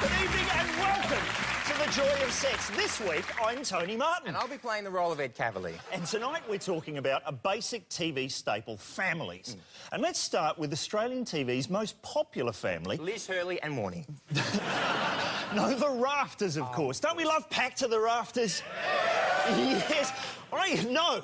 Good evening and welcome to The Joy of Sex. This week, I'm Tony Martin. And I'll be playing the role of Ed Kavalee. And tonight we're talking about a basic TV staple, families. And let's start with Australian TV's most popular family. Liz, Hurley and Morning. No, the Rafters, of course. Don't we love Packed to the Rafters? Yes, I know.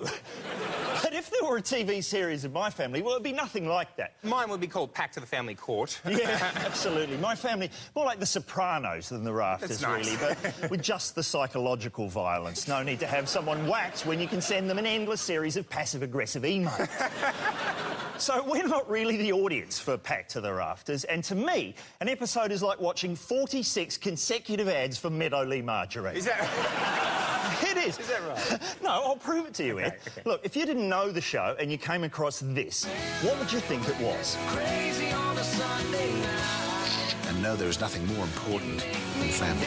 But if there were a TV series of my family, well, it'd be nothing like that. Mine would be called Packed to the Family Court. Yeah, absolutely. My family, more like The Sopranos than the Rafters, That's nice. really, but with just the psychological violence. No need to have someone whacked when you can send them an endless series of passive-aggressive emails. So we're not really the audience for Packed to the Rafters, and to me, an episode is like watching 46 consecutive ads for Meadowlee margarine. Is that... It is. Is that right? No, I'll prove it to you, Ed. Okay. Look, if you didn't know the show and you came across this, what would you think it was? Crazy on a Sunday night. And no, there is nothing more important than family.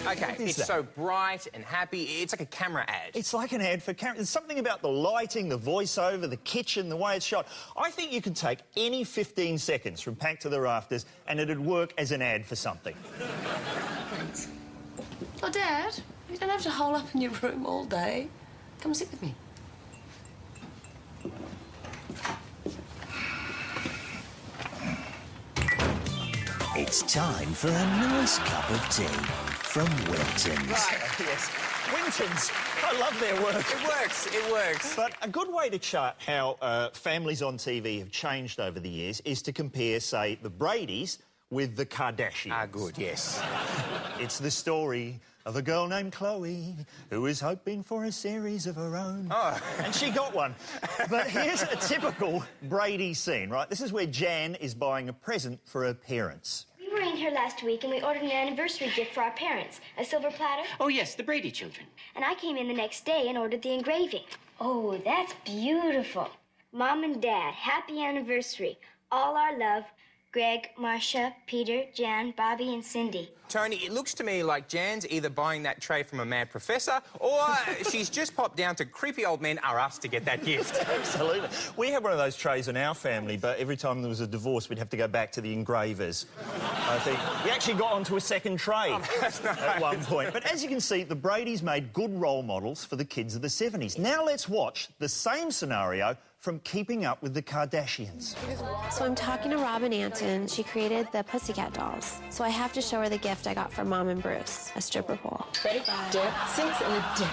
OK, it's that? so bright and happy. It's like a camera ad. It's like an ad for camera. There's something about the lighting, the voiceover, the kitchen, the way it's shot. I think you could take any 15 seconds from Packed to the Rafters and it'd work as an ad for something. Thanks. Oh, Dad, you don't have to hole up in your room all day. Come sit with me. It's time for a nice cup of tea from Wilton's. Right, yes. Winton's. I love their work. It works, it works. But a good way to chart how families on TV have changed over the years is to compare, say, the Bradys with the Kardashians. Ah, good, yes. It's the story of a girl named Chloe who was hoping for a series of her own. Oh. And she got one. But here's a typical Brady scene, right? This is where Jan is buying a present for her parents. We were in here last week and we ordered an anniversary gift for our parents, a silver platter. Oh, yes, the Brady children. And I came in the next day and ordered the engraving. Oh, that's beautiful. Mom and Dad, happy anniversary. All our love, Greg, Marcia, Peter, Jan, Bobby, and Cindy. Tony, it looks to me like Jan's either buying that tray from a mad professor or she's just popped down to creepy old men are us to get that gift. Absolutely. We had one of those trays in our family, but every time there was a divorce, we'd have to go back to the engravers. I think we actually got onto a second tray at one point. But as you can see, the Bradys made good role models for the kids of the 70s. Now let's watch the same scenario from Keeping Up with the Kardashians. So I'm talking to Robin Anton. She created the Pussycat dolls. So I have to show her the gift I got from Mom and Bruce, a stripper pole. Ready? Dip, 6 and a dip.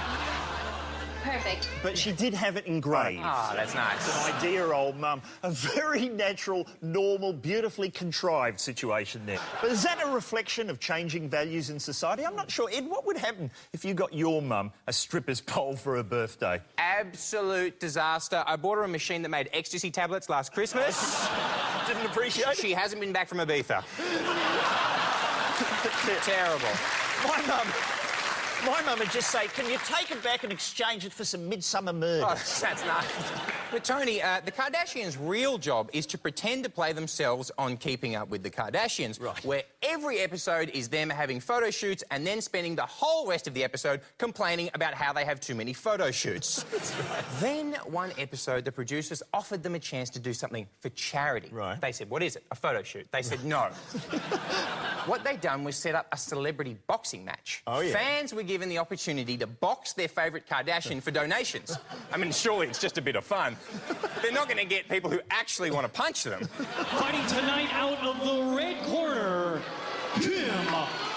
Perfect. But she did have it engraved. Ah, that's nice. My dear old mum. A very natural, normal, beautifully contrived situation there. But is that a reflection of changing values in society? I'm not sure. Ed, what would happen if you got your mum a stripper's pole for her birthday? Absolute disaster. I bought her a machine that made ecstasy tablets last Christmas. Didn't appreciate it? She hasn't been back from Ibiza. Terrible. My mum would just say, can you take it back and exchange it for some Midsummer Murders? Oh, that's nice. But, Tony, the Kardashians' real job is to pretend to play themselves on Keeping Up with the Kardashians, right, where every episode is them having photo shoots and then spending the whole rest of the episode complaining about how they have too many photo shoots. That's right. Then, one episode, the producers offered them a chance to do something for charity. Right. They said, what is it? A photo shoot. They said, no. What they'd done was set up a celebrity boxing match. Oh, yeah. Fans were given the opportunity to box their favourite Kardashian for donations. I mean, surely it's just a bit of fun. They're not going to get people who actually want to punch them. Fighting tonight out of the red corner, Kim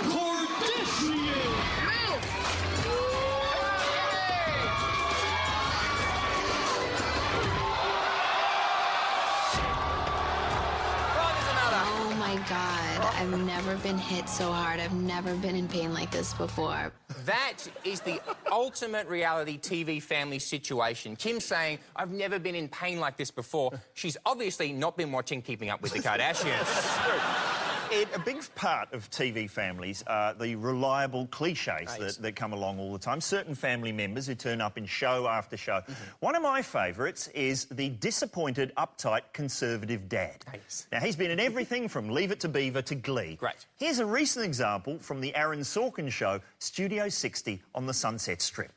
Kardashian. Oh my God, I've never been hit so hard. I've never been in pain like this before. That is the ultimate reality TV family situation. Kim saying, I've never been in pain like this before. She's obviously not been watching Keeping Up with the Kardashians. Ed, a big part of TV families are the reliable cliches that come along all the time. Certain family members who turn up in show after show. One of my favourites is the disappointed, uptight, conservative dad. Nice. Now, he's been in everything from Leave It to Beaver to Glee. Great. Here's a recent example from the Aaron Sorkin show, Studio 60 on the Sunset Strip.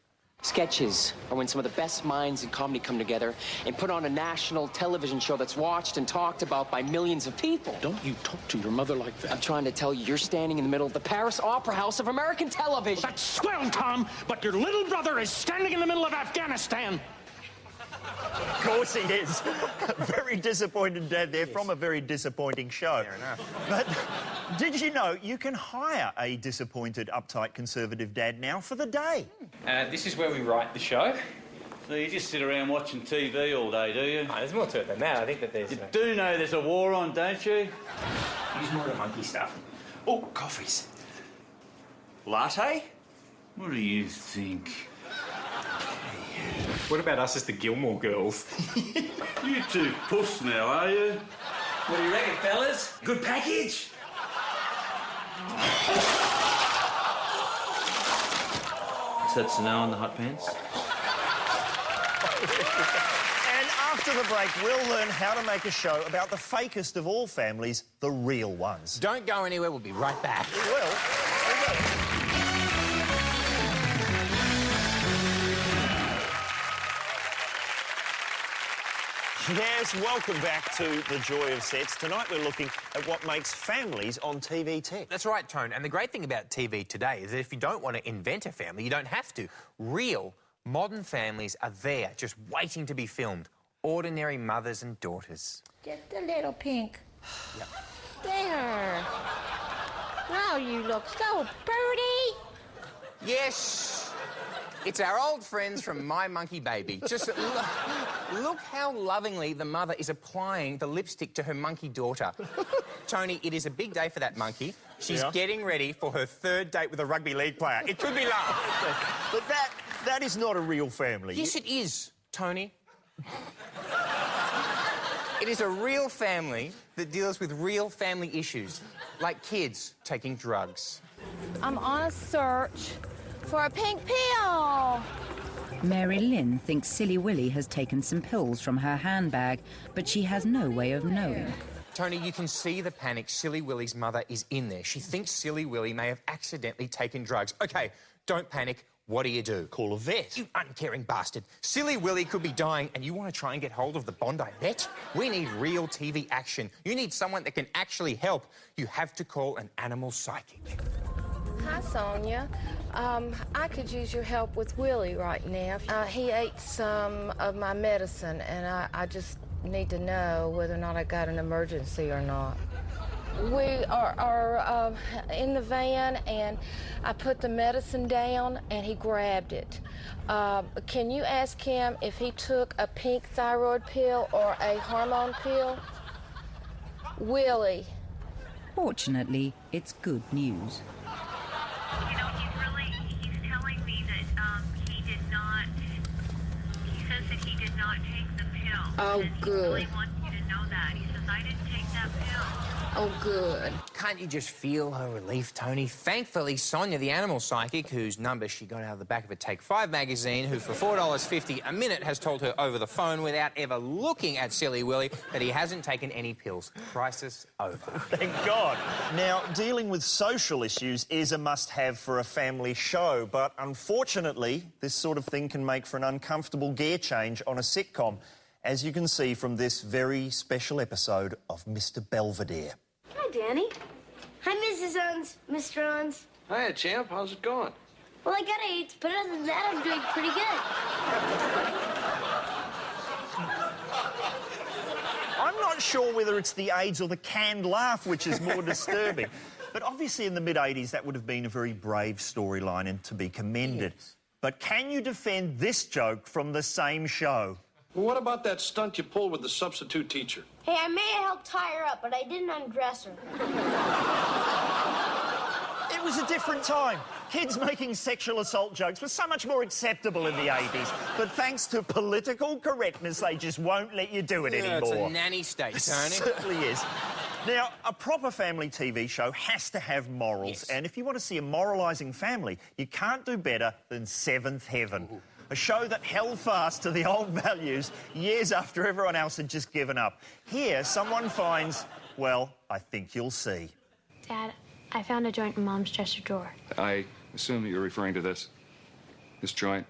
Sketches are when some of the best minds in comedy come together and put on a national television show that's watched and talked about by millions of people. Don't you talk to your mother like that. I'm trying to tell you, you're standing in the middle of the Paris Opera House of American television. That's swell, Tom, but your little brother is standing in the middle of Afghanistan. Of course he is. Very disappointed dad there from a very disappointing show. Fair enough. But did you know you can hire a disappointed, uptight Conservative dad now for the day? This is where we write the show. So you just sit around watching TV all day, do you? Oh, there's more to it than that. I think that there's... You do know there's a war on, don't you? Use more of the monkey stuff. Oh, coffees. Latte? What do you think? What about us as the Gilmore Girls? You two puss now, are you? What do you reckon, fellas? Good package? So that's a no on the hot pants? And after the break, we'll learn how to make a show about the fakest of all families, the real ones. Don't go anywhere. We'll be right back. We will. Yes, welcome back to The Joy of Sets. Tonight we're looking at what makes families on TV tick. That's right, Tone. And the great thing about TV today is that if you don't want to invent a family, you don't have to. Real, modern families are there, just waiting to be filmed. Ordinary mothers and daughters. Just a little pink. Yep. There. Now you look so pretty. Yes. It's our old friends from My Monkey Baby. Just look how lovingly the mother is applying the lipstick to her monkey daughter. Tony, it is a big day for that monkey. She's getting ready for her third date with a rugby league player. It could be love. But that is not a real family. Yes, it is, Tony. It is a real family that deals with real family issues, like kids taking drugs. I'm on a search for a pink pill. Mary Lynn thinks Silly Willy has taken some pills from her handbag, but she has no way of knowing. Tony, you can see the panic. Silly Willy's mother is in there. She thinks Silly Willy may have accidentally taken drugs. OK, don't panic. What do? Call a vet. You uncaring bastard. Silly Willy could be dying and you want to try and get hold of the Bondi vet? We need real TV action. You need someone that can actually help. You have to call an animal psychic. Hi, Sonia. I could use your help with Willie right now. He ate some of my medicine, and I just need to know whether or not I got an emergency or not. We are in the van, and I put the medicine down, and he grabbed it. Can you ask him if he took a pink thyroid pill or a hormone pill? Willie. Fortunately, it's good news. You know, he's telling me that he says that he did not take the pill. Oh, good. He really wants you to know that. He says, I didn't take that pill. Oh, good. Can't you just feel her relief, Tony? Thankfully, Sonia, the animal psychic, whose number she got out of the back of a Take 5 magazine, who for $4.50 a minute has told her over the phone without ever looking at Silly Willy that he hasn't taken any pills. Crisis over. Thank God. Now, dealing with social issues is a must-have for a family show, but unfortunately, this sort of thing can make for an uncomfortable gear change on a sitcom, as you can see from this very special episode of Mr. Belvedere. Hi, Danny. Hi, Mrs. Ons, Mr. Ons. Hiya, champ. How's it going? Well, I got AIDS, but other than that, I'm doing pretty good. I'm not sure whether it's the AIDS or the canned laugh which is more disturbing. But obviously in the mid-80s, that would have been a very brave storyline and to be commended. Yes. But can you defend this joke from the same show? Well, what about that stunt you pulled with the substitute teacher? Hey, I may have helped tie her up, but I didn't undress her. It was a different time. Kids making sexual assault jokes was so much more acceptable in the 80s. But thanks to political correctness, they just won't let you do it anymore. It's a nanny state, Tony. It certainly is. Now, a proper family TV show has to have morals. Yes. And if you want to see a moralising family, you can't do better than Seventh Heaven. Ooh. A show that held fast to the old values years after everyone else had just given up. Here, someone finds, well, I think you'll see. Dad, I found a joint in Mom's dresser drawer. I assume that you're referring to this joint.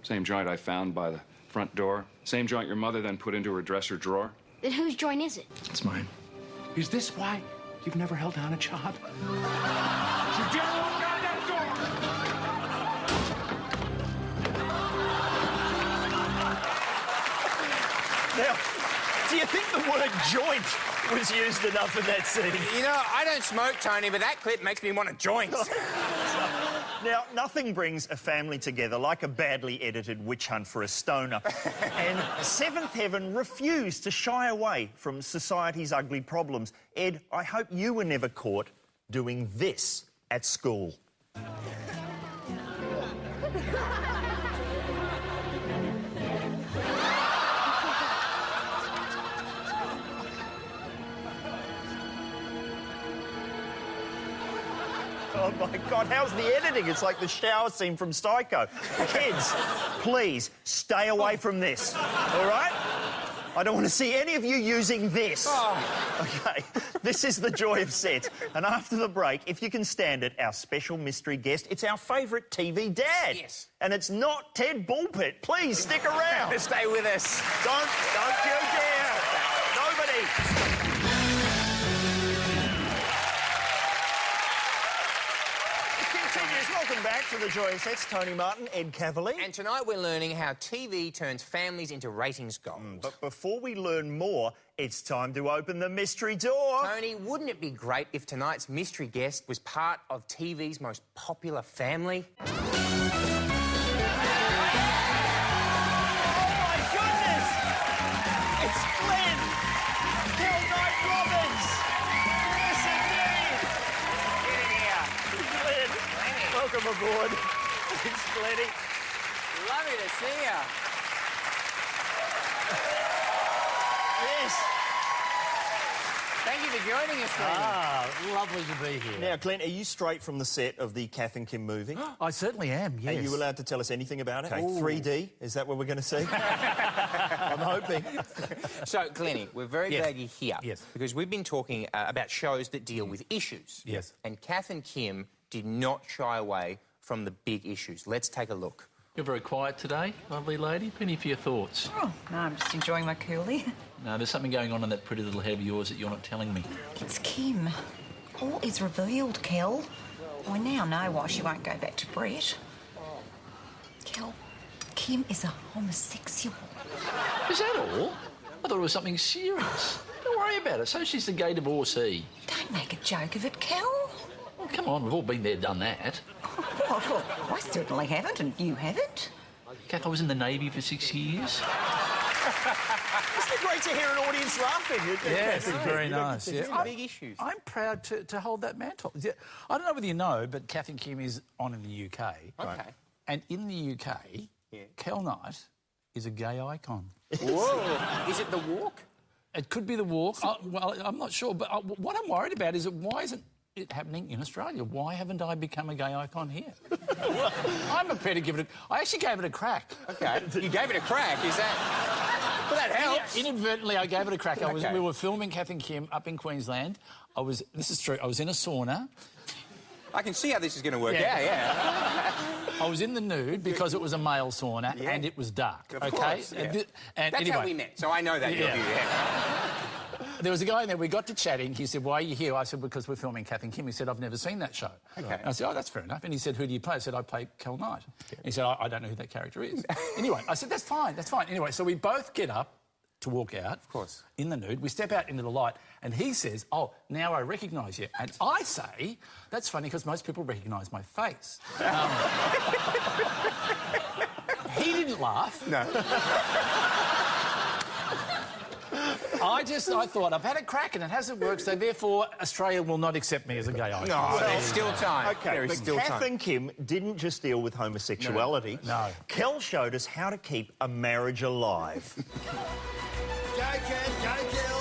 Same joint I found by the front door. Same joint your mother then put into her dresser drawer. Then whose joint is it? It's mine. Is this why you've never held down a job? You dare walk out that Now, do you think the word joint was used enough in that scene? You know, I don't smoke, Tony, but that clip makes me want a joint. Now, nothing brings a family together like a badly edited witch hunt for a stoner. And Seventh Heaven refused to shy away from society's ugly problems. Ed, I hope you were never caught doing this at school. Oh, my God, how's the editing? It's like the shower scene from Psycho. Kids, please, stay away from this, all right? I don't want to see any of you using this. Oh. OK, this is the joy of set. And after the break, if you can stand it, our special mystery guest, it's our favourite TV dad. Yes. And it's not Ted Bullpit. Please, stick around. Stay with us. Don't you dare. Nobody. Welcome back to the Joy of Sets. Tony Martin, Ed Kavalee. And tonight we're learning how TV turns families into ratings gold. But before we learn more, it's time to open the mystery door. Tony, wouldn't it be great if tonight's mystery guest was part of TV's most popular family? Oh, my goodness! It's Glenn! Knight Robbins! Yes, indeed! Get in here. Glenn, welcome aboard. It's Glenny. Lovely to see you. Yes. Thank you for joining us, Glenn. Ah, lovely to be here. Now, Glenn, are you straight from the set of the Kath and Kim movie? I certainly am, yes. Are you allowed to tell us anything about it? Okay. 3D? Is that what we're going to see? I'm hoping. So, Glenny, we're very Yes. glad you're here. Yes. Because we've been talking about shows that deal with issues. Yes. And Kath and Kim did not shy away from the big issues. Let's take a look. You're very quiet today, lovely lady. Penny for your thoughts. Oh, no, I'm just enjoying my coolie. No, there's something going on in that pretty little head of yours that you're not telling me. It's Kim. All is revealed, Kel. I now know why she won't go back to Brett. Kel, Kim is a homosexual. Is that all? I thought it was something serious. Don't worry about it. So she's the gay divorcee. Don't make a joke of it, Kel. Oh, come on, we've all been there, done that. Well, I certainly haven't, and you haven't. Kath, I was in the Navy for 6 years. Isn't it great to hear an audience laughing? Yes, it's very nice. These are big issues. I'm proud to hold that mantle. Yeah, I don't know whether you know, but Kath and Kim is on in the UK. Okay. And in the UK, Kel Knight is a gay icon. Whoa. Is it the walk? It could be the walk. Well, I'm not sure. But what I'm worried about is that why isn't it happening in Australia? Why haven't I become a gay icon here? I'm prepared to give it I actually gave it a crack. OK. You gave it a crack, is that... Well, that helps. Inadvertently, I gave it a crack. We were filming Kath and Kim up in Queensland. This is true, I was in a sauna. I can see how this is going to work out, yeah. I was in the nude because it was a male sauna and it was dark. Of course, yeah. And That's anyway, how we met, so I know that you're here. There was a guy in there, we got to chatting. He said, why are you here? I said, because we're filming Kath and Kim. He said, I've never seen that show. Okay. And I said, oh, that's fair enough. And he said, who do you play? I said, I play Kel Knight. And he said, I don't know who that character is. Anyway, I said, that's fine. Anyway, so we both get up to walk out. Of course. In the nude. We step out into the light and he says, oh, now I recognise you. And I say, that's funny because most people recognise my face. He didn't laugh. No. I thought, I've had a crack and it hasn't worked, so therefore Australia will not accept me as a gay icon. No, there's still time. OK, there is but still Kath time. and Kim didn't just deal with homosexuality. No. Kel showed us how to keep a marriage alive. Go, Ken, go, Kel.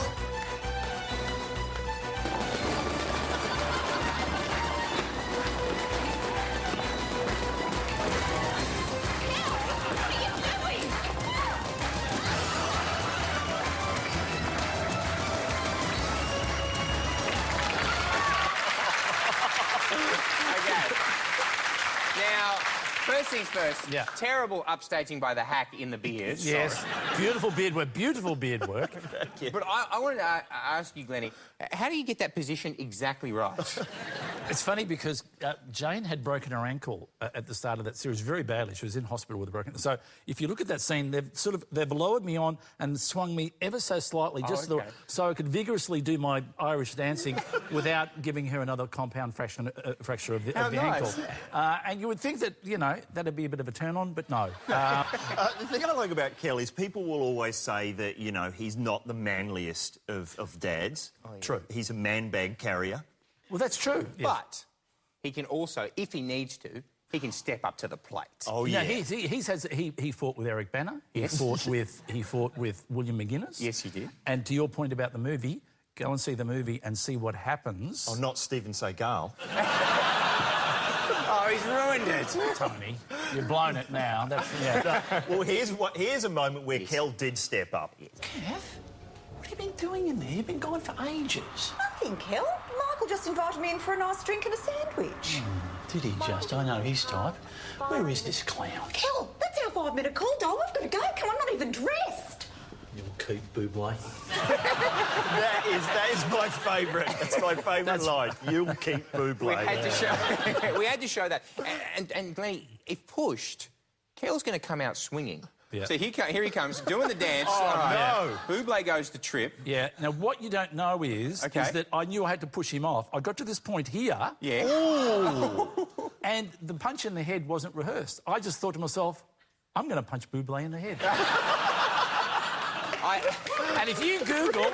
things first. Yeah. Terrible upstaging by the hack in the beard. Yes. Sorry. Beautiful beard work. Beautiful beard work. But I wanted to ask you, Glennie, how do you get that position exactly right? It's funny because Jane had broken her ankle at the start of that series very badly. She was in hospital with a broken... So if you look at that scene, they've lowered me on and swung me ever so slightly, so I could vigorously do my Irish dancing without giving her another compound fracture of the ankle. And you would think that, you know, that'd be a bit of a turn-on, but no. The thing I like about Kel is people will always say that, you know, he's not the manliest of dads. Oh, yeah. True. He's a man bag carrier. Well, that's true. Yes. But he can also, if he needs to, he can step up to the plate. Oh, yeah. He fought with Eric Banner. Yes. He fought with William McGuinness. Yes, he did. And to your point about the movie, go and see the movie and see what happens. Oh, not Stephen Seagal. Oh, he's ruined it. Tony, you've blown it now. Well, here's a moment where Kel did step up. Kev, what have you been doing in there? You've been gone for ages. Nothing, Kel. Michael just invited me in for a nice drink and a sandwich. Did he just? I know his type. Where is this clown? Kel, that's our 5-minute call, doll. I've got to go. Come on, I'm not even dressed. You'll keep, Bublé. That is my favourite. That's my favourite line. You'll keep Bublé. We had to show that. And Glennie, if pushed, Kel's going to come out swinging. Yeah. So here he comes, doing the dance. Oh, no. Bublé goes to trip. Yeah. Now, what you don't know is that I knew I had to push him off. I got to this point here. Yeah. Ooh. And the punch in the head wasn't rehearsed. I just thought to myself, I'm going to punch Bublé in the head. And if you Google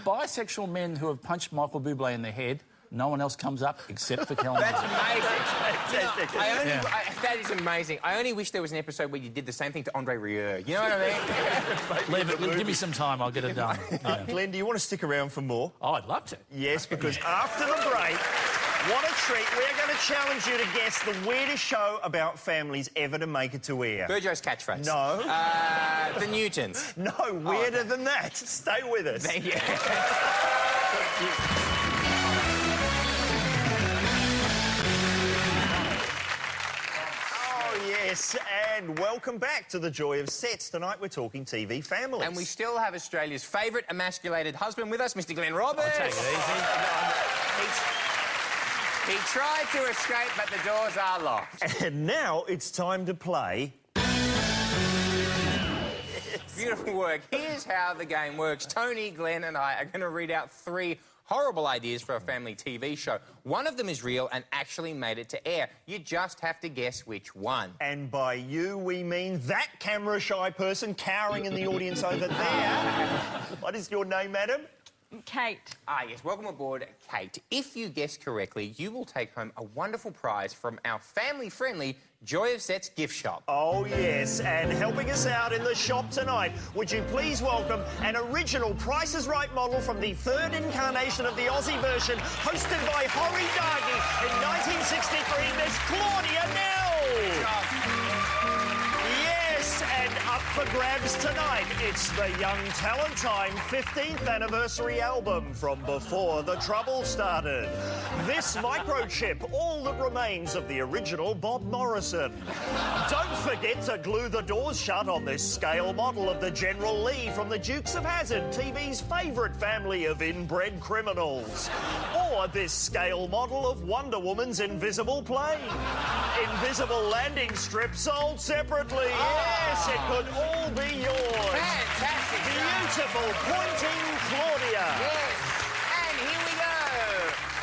bisexual men who have punched Michael Bublé in the head, no one else comes up except for Kel. That's amazing. That is amazing. I only wish there was an episode where you did the same thing to Andre Rieu. You know what I mean? Leave it. Give me some time. I'll get it done. Yeah. Glenn, do you want to stick around for more? Oh, I'd love to. Yes, because after the break, what a treat. We're going to challenge you to guess the weirdest show about families ever to make it to air. Burjo's catchphrase. No. The Newtons. No, weirder than that. Stay with us. Thank you. Yes, and welcome back to the Joy of Sets. Tonight we're talking TV families. And we still have Australia's favourite emasculated husband with us, Mr. Glenn Robbins. I'll take it easy. He tried to escape, but the doors are locked. And now it's time to play... Beautiful work. Here's how the game works. Tony, Glenn and I are going to read out 3 horrible ideas for a family TV show. One of them is real and actually made it to air. You just have to guess which one. And by you, we mean that camera-shy person cowering in the audience over there. What is your name, madam? Kate. Ah, yes. Welcome aboard, Kate. If you guess correctly, you will take home a wonderful prize from our family-friendly Joy of Sets gift shop. Oh, yes, and helping us out in the shop tonight, would you please welcome an original Price is Right model from the 3rd incarnation of the Aussie version, hosted by Horry Dargy in 1963, Miss Claudia Nell! Yes, and up for grabs tonight, it's the Young Talent Time 15th anniversary album from before the trouble started. This microchip, all that remains of the original Bob Morrison. Don't forget to glue the doors shut on this scale model of the General Lee from the Dukes of Hazzard, TV's favourite family of inbred criminals. Or this scale model of Wonder Woman's invisible plane. Invisible landing strip sold separately. Yes, it could all be yours. Fantastic. Beautiful pointing Claudia. Yes. And here we go.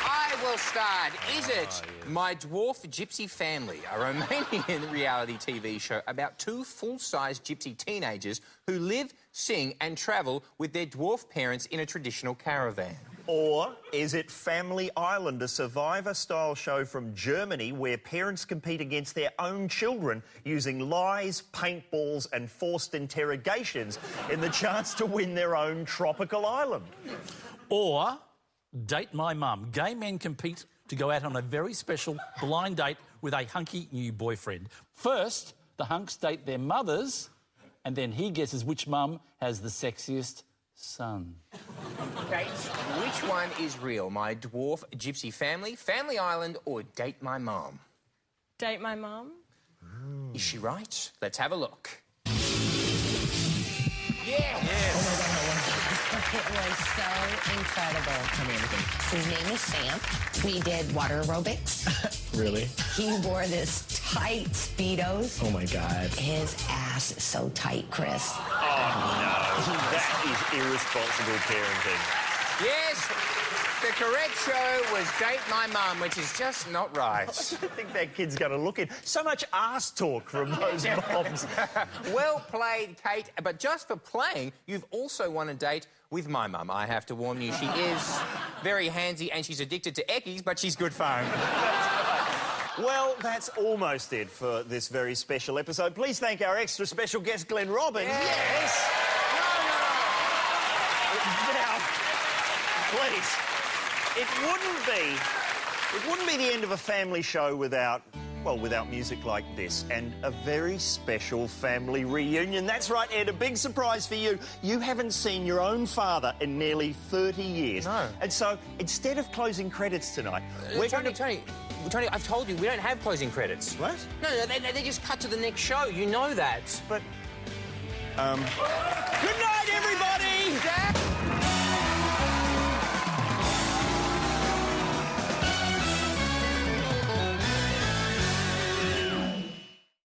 I will start. Is it My Dwarf Gypsy Family, a Romanian reality TV show about 2 full-size gypsy teenagers who live, sing and travel with their dwarf parents in a traditional caravan? Or is it Family Island, a Survivor-style show from Germany where parents compete against their own children using lies, paintballs and forced interrogations in the chance to win their own tropical island? Or Date My Mum. Gay men compete to go out on a very special blind date with a hunky new boyfriend. First, the hunks date their mothers, and then he guesses which mum has the sexiest son. Kate, which one is real? My Dwarf Gypsy Family, Family Island or Date My Mom? Date my mom? Is she right? Let's have a look. It was so incredible. Tell me everything. His name is Sam. We did water aerobics. Really? He wore this tight Speedos. Oh, my God. His ass is so tight, Chris. Oh, no. That is irresponsible parenting. Yes, the correct show was Date My Mum, which is just not right. I don't think that kid's going to look in. So much ass talk from those moms. Well played, Kate. But just for playing, you've also won a date with my mum. I have to warn you, she is very handsy and she's addicted to Eckies, but she's good fun. Well, that's almost it for this very special episode. Please thank our extra special guest, Glenn Robbins. Yes. Now, please, it wouldn't be the end of a family show without music like this and a very special family reunion. That's right, Ed, a big surprise for you. You haven't seen your own father in nearly 30 years. No. And so, instead of closing credits tonight, Tony, I've told you, we don't have closing credits. What? No, they just cut to the next show. You know that. But, good night, everybody!